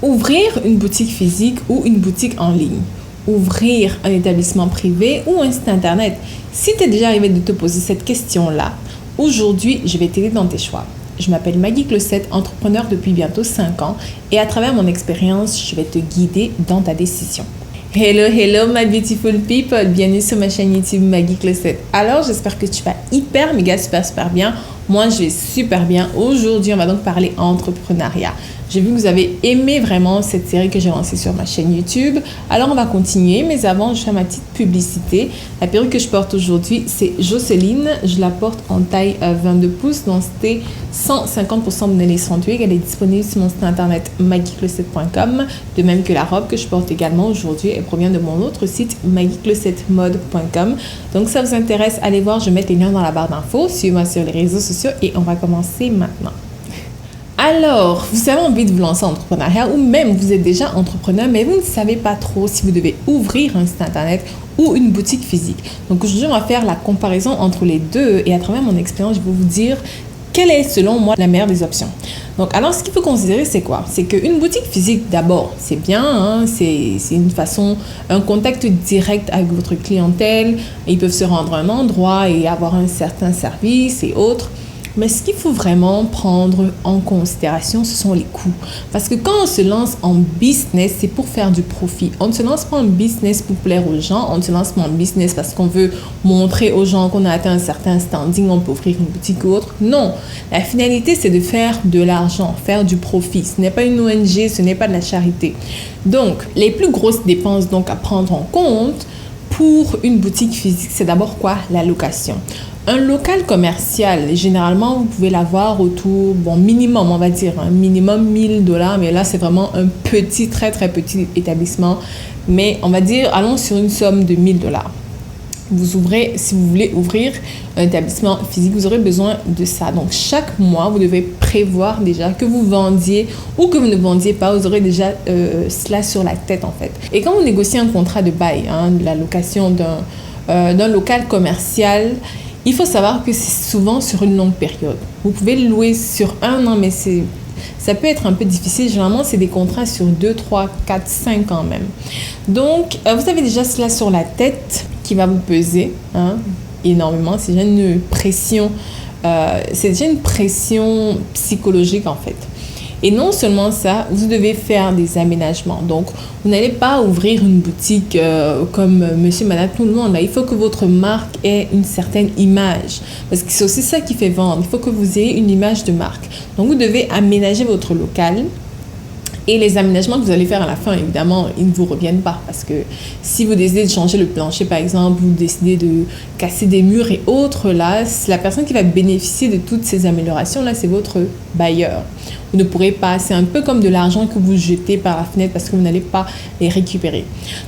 Ouvrir une boutique physique ou une boutique en ligne, ouvrir un établissement privé ou un site internet. Si tu es déjà arrivé de te poser cette question-là, aujourd'hui, je vais t'aider dans tes choix. Je m'appelle Maggie Closet, entrepreneur depuis bientôt 5 ans et à travers mon expérience, je vais te guider dans ta décision. Hello my beautiful people, bienvenue sur ma chaîne YouTube Maggie Closet. Alors j'espère que tu vas hyper méga super bien. Moi je vais super bien. Aujourd'hui on va donc parler entrepreneuriat. J'ai vu que vous avez aimé vraiment cette série que j'ai lancée sur ma chaîne YouTube. Alors on va continuer, mais avant je fais ma petite publicité. La perruque que je porte aujourd'hui c'est Jocelyne. Je la porte en taille 22 pouces, densité 150% de Nelly Wig. Elle est disponible sur mon site internet maggiecloset.com. De même que la robe que je porte également aujourd'hui, elle provient de mon autre site maggieclosetmode.com. Donc si ça vous intéresse, allez voir, je vais mettre les liens dans la barre d'infos. Suivez-moi sur les réseaux sociaux et on va commencer maintenant. Alors, vous avez envie de vous lancer en entrepreneuriat ou même vous êtes déjà entrepreneur, mais vous ne savez pas trop si vous devez ouvrir un site internet ou une boutique physique. Donc aujourd'hui, on va faire la comparaison entre les deux et à travers mon expérience, je vais vous dire quelle est selon moi la meilleure des options. Donc alors, ce qu'il faut considérer, c'est quoi? C'est qu'une boutique physique, d'abord, c'est bien, hein, c'est une façon, un contact direct avec votre clientèle. Ils peuvent se rendre à un endroit et avoir un certain service et autres. Mais ce qu'il faut vraiment prendre en considération, ce sont les coûts. Parce que quand on se lance en business, c'est pour faire du profit. On ne se lance pas en business pour plaire aux gens. On ne se lance pas en business parce qu'on veut montrer aux gens qu'on a atteint un certain standing, on peut ouvrir une boutique ou autre. Non, la finalité, c'est de faire de l'argent, faire du profit. Ce n'est pas une ONG, ce n'est pas de la charité. Donc, les plus grosses dépenses donc, à prendre en compte pour une boutique physique, c'est d'abord quoi? La location. Un local commercial, généralement, vous pouvez l'avoir autour, minimum, on va dire, minimum $1000, mais là, c'est vraiment un petit, très petit établissement. Mais on va dire, allons sur une somme de $1000. Vous ouvrez, si vous voulez ouvrir un établissement physique, vous aurez besoin de ça. Donc, chaque mois, vous devez prévoir déjà que vous vendiez ou que vous ne vendiez pas, vous aurez déjà cela sur la tête, en fait. Et quand vous négociez un contrat de bail, de la location d'un local commercial, il faut savoir que c'est souvent sur une longue période. Vous pouvez le louer sur 1 an, mais ça peut être un peu difficile. Généralement, c'est des contrats sur 2, 3, 4, 5 ans même. Donc, vous avez déjà cela sur la tête qui va vous peser énormément. C'est déjà une pression, psychologique en fait. Et non seulement ça, vous devez faire des aménagements. Donc, vous n'allez pas ouvrir une boutique comme monsieur, madame, tout le monde. Là, il faut que votre marque ait une certaine image. Parce que c'est aussi ça qui fait vendre. Il faut que vous ayez une image de marque. Donc, vous devez aménager votre local. Et les aménagements que vous allez faire à la fin, évidemment, ils ne vous reviennent pas. Parce que si vous décidez de changer le plancher, par exemple, vous décidez de casser des murs et autres, là, la personne qui va bénéficier de toutes ces améliorations-là, c'est votre bailleur. Vous ne pourrez pas, c'est un peu comme de l'argent que vous jetez par la fenêtre parce que vous n'allez pas les récupérer.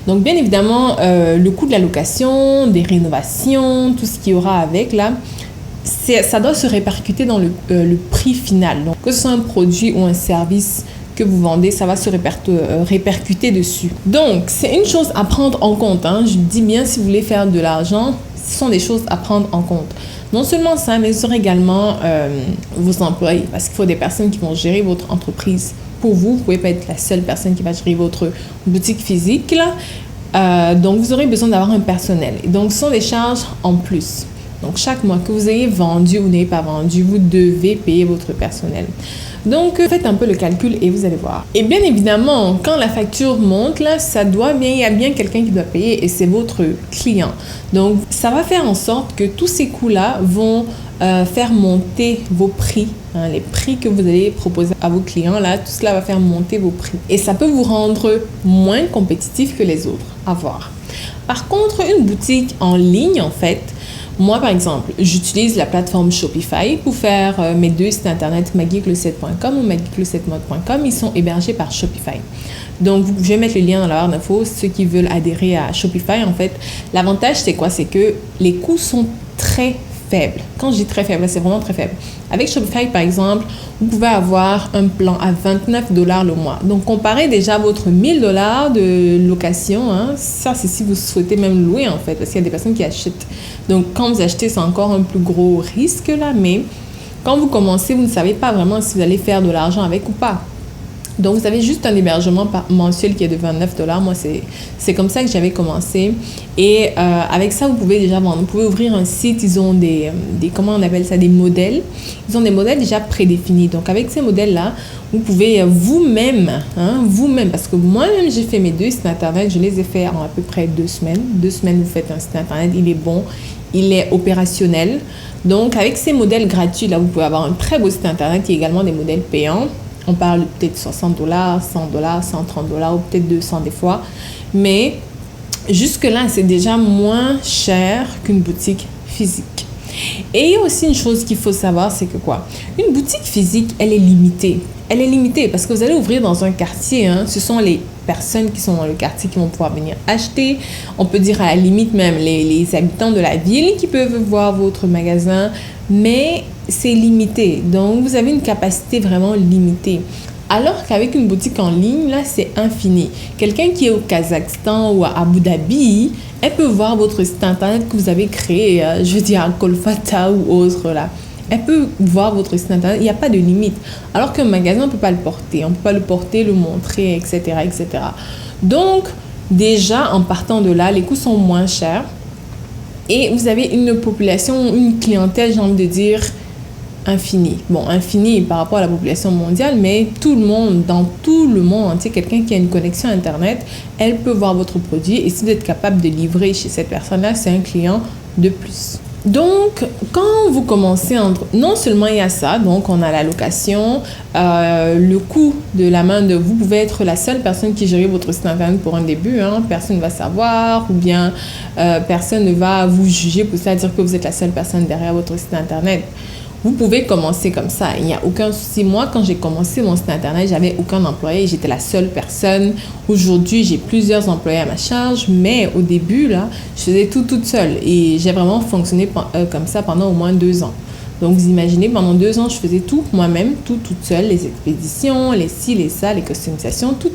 Donc, bien évidemment, le coût de la location, des rénovations, tout ce qu'il y aura avec, là, ça doit se répercuter dans le prix final. Donc, que ce soit un produit ou un service que vous vendez, ça va se répercuter dessus. Donc, c'est une chose à prendre en compte. Je dis bien, si vous voulez faire de l'argent, ce sont des choses à prendre en compte. Non seulement ça, mais ce sont également vos employés. Parce qu'il faut des personnes qui vont gérer votre entreprise pour vous. Vous ne pouvez pas être la seule personne qui va gérer votre boutique physique. Là. Donc, vous aurez besoin d'avoir un personnel. Et donc, ce sont des charges en plus. Donc, chaque mois que vous ayez vendu ou n'ayez pas vendu, vous devez payer votre personnel. Donc, faites un peu le calcul et vous allez voir. Et bien évidemment, quand la facture monte, là, il y a bien quelqu'un qui doit payer et c'est votre client. Donc, ça va faire en sorte que tous ces coûts-là vont faire monter vos prix. Les prix que vous allez proposer à vos clients, là, tout cela va faire monter vos prix. Et ça peut vous rendre moins compétitif que les autres. À voir. Par contre, une boutique en ligne, en fait, moi, par exemple, j'utilise la plateforme Shopify pour faire mes deux sites internet maggiecloset.com ou maggieclosetmode.com. Ils sont hébergés par Shopify. Donc, je vais mettre le lien dans la barre d'infos. Ceux qui veulent adhérer à Shopify, en fait, l'avantage, c'est quoi? C'est que les coûts sont très faibles. Quand je dis très faible, c'est vraiment très faible. Avec Shopify, par exemple, vous pouvez avoir un plan à $29 le mois. Donc, comparez déjà votre $1000 de location. Ça, c'est si vous souhaitez même louer, en fait, parce qu'il y a des personnes qui achètent. Donc, quand vous achetez, c'est encore un plus gros risque, là. Mais quand vous commencez, vous ne savez pas vraiment si vous allez faire de l'argent avec ou pas. Donc, vous avez juste un hébergement mensuel qui est de 29 $. Moi, c'est comme ça que j'avais commencé. Et avec ça, vous pouvez déjà vendre. Vous pouvez ouvrir un site. Ils ont comment on appelle ça, des modèles. Ils ont des modèles déjà prédéfinis. Donc, avec ces modèles-là, vous pouvez vous-même, parce que moi-même, j'ai fait mes 2 sites Internet. Je les ai fait en à peu près 2 semaines. 2 semaines, vous faites un site Internet. Il est bon. Il est opérationnel. Donc, avec ces modèles gratuits, là, vous pouvez avoir un très beau site Internet. Il y a également des modèles payants. On parle peut-être $60, $100, $130 ou peut-être 200 des fois. Mais jusque-là, c'est déjà moins cher qu'une boutique physique. Et il y a aussi une chose qu'il faut savoir, c'est que quoi? Une boutique physique, elle est limitée. Elle est limitée parce que vous allez ouvrir dans un quartier. Ce sont les personnes qui sont dans le quartier qui vont pouvoir venir acheter. On peut dire à la limite même les habitants de la ville qui peuvent voir votre magasin. Mais c'est limité. Donc, vous avez une capacité vraiment limitée. Alors qu'avec une boutique en ligne, là, c'est infini. Quelqu'un qui est au Kazakhstan ou à Abu Dhabi, elle peut voir votre site internet que vous avez créé, je veux dire, à Kolfata ou autre, là. Elle peut voir votre site internet, il n'y a pas de limite. Alors qu'un magasin, on ne peut pas le porter. On ne peut pas le porter, le montrer, etc., etc. Donc, déjà, en partant de là, les coûts sont moins chers. Et vous avez une population, une clientèle, j'ai envie de dire, infinie. Bon, infinie par rapport à la population mondiale, mais tout le monde, dans tout le monde entier, quelqu'un qui a une connexion Internet, elle peut voir votre produit. Et si vous êtes capable de livrer chez cette personne-là, c'est un client de plus. Donc, quand vous commencez, non seulement il y a ça, donc on a la location, le coût de la main-d'œuvre. Vous pouvez être la seule personne qui gère votre site internet pour un début. Personne ne va savoir ou bien personne ne va vous juger pour ça, dire que vous êtes la seule personne derrière votre site internet. Vous pouvez commencer comme ça, il n'y a aucun souci. Moi, quand j'ai commencé mon site internet, j'avais aucun employé, j'étais la seule personne. Aujourd'hui, j'ai plusieurs employés à ma charge, mais au début, là, je faisais tout toute seule et j'ai vraiment fonctionné comme ça pendant au moins 2 ans. Donc, vous imaginez, pendant 2 ans, je faisais tout moi-même, tout toute seule, les expéditions, les ci, les ça, les customisations, tout.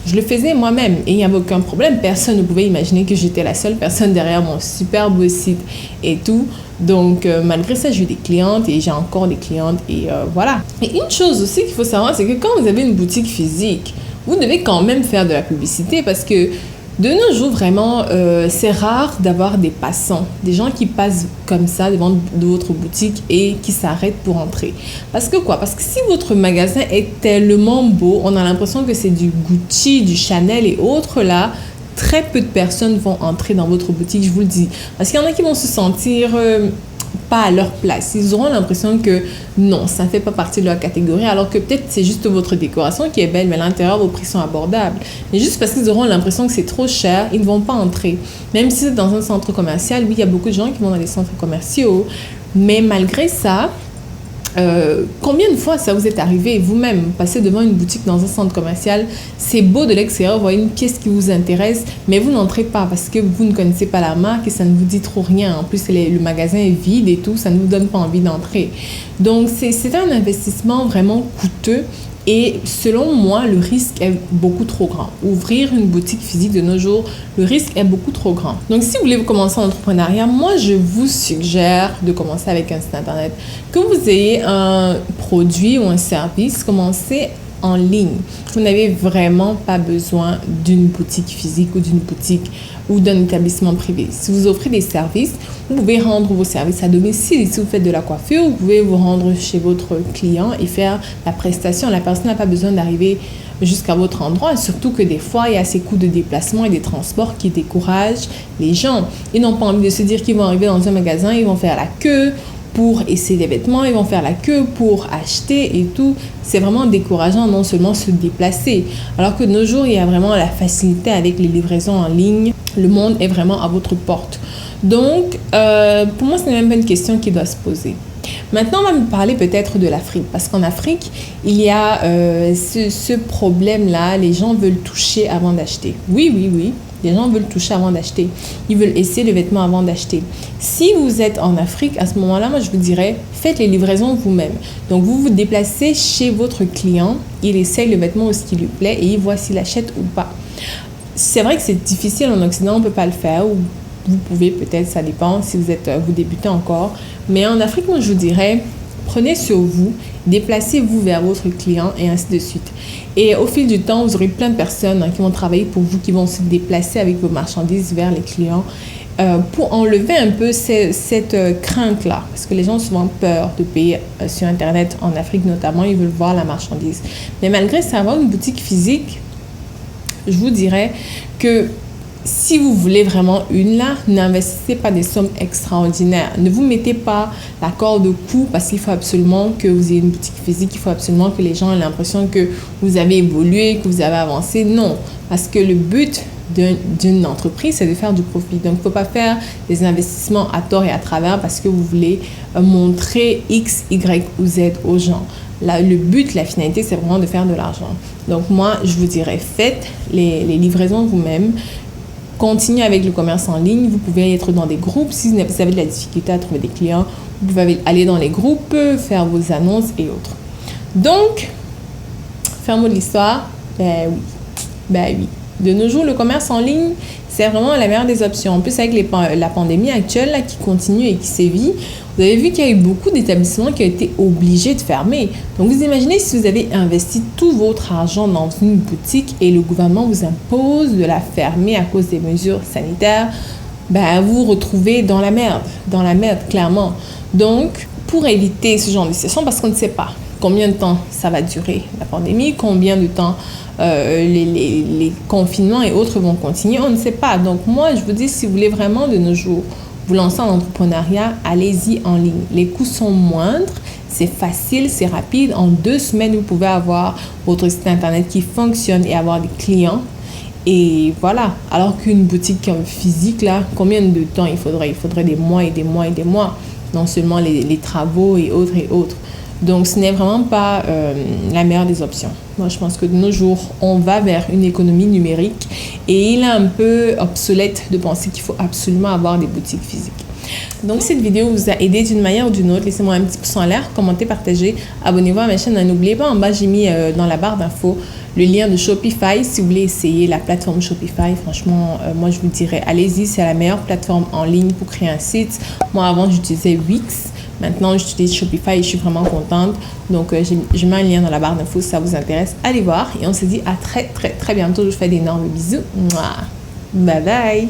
Je le faisais moi-même et il n'y avait aucun problème. Personne ne pouvait imaginer que j'étais la seule personne derrière mon super beau site et tout. Donc, malgré ça, j'ai eu des clientes et j'ai encore des clientes et voilà. Et une chose aussi qu'il faut savoir, c'est que quand vous avez une boutique physique, vous devez quand même faire de la publicité parce que de nos jours, vraiment, c'est rare d'avoir des passants, des gens qui passent comme ça devant d'autres boutiques et qui s'arrêtent pour entrer. Parce que quoi? Parce que si votre magasin est tellement beau, on a l'impression que c'est du Gucci, du Chanel et autres là, très peu de personnes vont entrer dans votre boutique, je vous le dis. Parce qu'il y en a qui vont se sentir pas à leur place. Ils auront l'impression que non, ça ne fait pas partie de leur catégorie, alors que peut-être c'est juste votre décoration qui est belle, mais à l'intérieur, vos prix sont abordables. Mais juste parce qu'ils auront l'impression que c'est trop cher, ils ne vont pas entrer. Même si c'est dans un centre commercial, oui, il y a beaucoup de gens qui vont dans les centres commerciaux, mais malgré ça, combien de fois ça vous est arrivé vous-même, passer devant une boutique dans un centre commercial, c'est beau de l'extérieur, vous voyez une pièce qui vous intéresse, mais vous n'entrez pas parce que vous ne connaissez pas la marque et ça ne vous dit trop rien. En plus, le magasin est vide et tout, ça ne vous donne pas envie d'entrer. Donc, c'est un investissement vraiment coûteux. Et selon moi, le risque est beaucoup trop grand. Ouvrir une boutique physique de nos jours, le risque est beaucoup trop grand. Donc, si vous voulez commencer en entrepreneuriat, moi, je vous suggère de commencer avec un site internet. Que vous ayez un produit ou un service, commencez en ligne. Vous n'avez vraiment pas besoin d'une boutique physique ou d'une boutique ou d'un établissement privé. Si vous offrez des services, vous pouvez rendre vos services à domicile. Si vous faites de la coiffure, vous pouvez vous rendre chez votre client et faire la prestation. La personne n'a pas besoin d'arriver jusqu'à votre endroit. Surtout que des fois, il y a ces coûts de déplacement et des transports qui découragent les gens. Ils n'ont pas envie de se dire qu'ils vont arriver dans un magasin, ils vont faire la queue pour essayer des vêtements, ils vont faire la queue pour acheter et tout. C'est vraiment décourageant, non seulement se déplacer. Alors que de nos jours, il y a vraiment la facilité avec les livraisons en ligne. Le monde est vraiment à votre porte. Donc, pour moi, ce n'est même pas une question qui doit se poser. Maintenant, on va me parler peut-être de l'Afrique. Parce qu'en Afrique, il y a ce problème-là. Les gens veulent toucher avant d'acheter. Oui. Les gens veulent toucher avant d'acheter. Ils veulent essayer le vêtement avant d'acheter. Si vous êtes en Afrique, à ce moment-là, moi, je vous dirais, faites les livraisons vous-même. Donc, vous vous déplacez chez votre client. Il essaye le vêtement ou ce qui lui plaît et il voit s'il achète ou pas. C'est vrai que c'est difficile en Occident, on ne peut pas le faire. Ou vous pouvez peut-être, ça dépend si vous débutez encore. Mais en Afrique, moi, je vous dirais, prenez sur vous, déplacez-vous vers votre client et ainsi de suite. Et au fil du temps, vous aurez plein de personnes qui vont travailler pour vous, qui vont se déplacer avec vos marchandises vers les clients pour enlever un peu cette crainte-là. Parce que les gens ont souvent peur de payer sur Internet, en Afrique notamment, ils veulent voir la marchandise. Mais malgré ça, avoir une boutique physique, je vous dirais que si vous voulez vraiment une là, n'investissez pas des sommes extraordinaires. Ne vous mettez pas la corde au cou parce qu'il faut absolument que vous ayez une boutique physique, il faut absolument que les gens aient l'impression que vous avez évolué, que vous avez avancé. Non, parce que le but d'une entreprise, c'est de faire du profit. Donc, il ne faut pas faire des investissements à tort et à travers parce que vous voulez montrer X, Y ou Z aux gens. Là, le but, la finalité, c'est vraiment de faire de l'argent. Donc, moi, je vous dirais, faites les livraisons vous-même. Continuez avec le commerce en ligne. Vous pouvez être dans des groupes. Si vous avez de la difficulté à trouver des clients, vous pouvez aller dans les groupes, faire vos annonces et autres. Donc, fin mot de l'histoire, ben oui. De nos jours, le commerce en ligne, c'est vraiment la meilleure des options. En plus, avec la pandémie actuelle là, qui continue et qui sévit, vous avez vu qu'il y a eu beaucoup d'établissements qui ont été obligés de fermer. Donc, vous imaginez si vous avez investi tout votre argent dans une boutique et le gouvernement vous impose de la fermer à cause des mesures sanitaires, ben, vous vous retrouvez dans la merde, clairement. Donc, pour éviter ce genre de situation, parce qu'on ne sait pas combien de temps ça va durer, la pandémie, combien de temps les confinements et autres vont continuer, on ne sait pas. Donc moi, je vous dis, si vous voulez vraiment de nos jours vous lancer en entrepreneuriat, allez-y en ligne. Les coûts sont moindres, c'est facile, c'est rapide. En 2 semaines, vous pouvez avoir votre site internet qui fonctionne et avoir des clients. Et voilà. Alors qu'une boutique physique, là, combien de temps il faudrait? Il faudrait des mois et des mois et des mois. Non seulement les travaux et autres et autres. Donc, ce n'est vraiment pas la meilleure des options. Moi, je pense que de nos jours, on va vers une économie numérique et il est un peu obsolète de penser qu'il faut absolument avoir des boutiques physiques. Donc, cette vidéo vous a aidé d'une manière ou d'une autre. Laissez-moi un petit pouce en l'air, commentez, partagez, abonnez-vous à ma chaîne. N'oubliez pas, en bas, j'ai mis dans la barre d'infos le lien de Shopify. Si vous voulez essayer la plateforme Shopify, franchement, moi, je vous dirais, allez-y, c'est la meilleure plateforme en ligne pour créer un site. Moi, avant, j'utilisais Wix. Maintenant, j'utilise Shopify et je suis vraiment contente. Donc, je mets un lien dans la barre d'infos si ça vous intéresse. Allez voir et on se dit à très, très, très bientôt. Je vous fais d'énormes bisous. Mouah. Bye bye.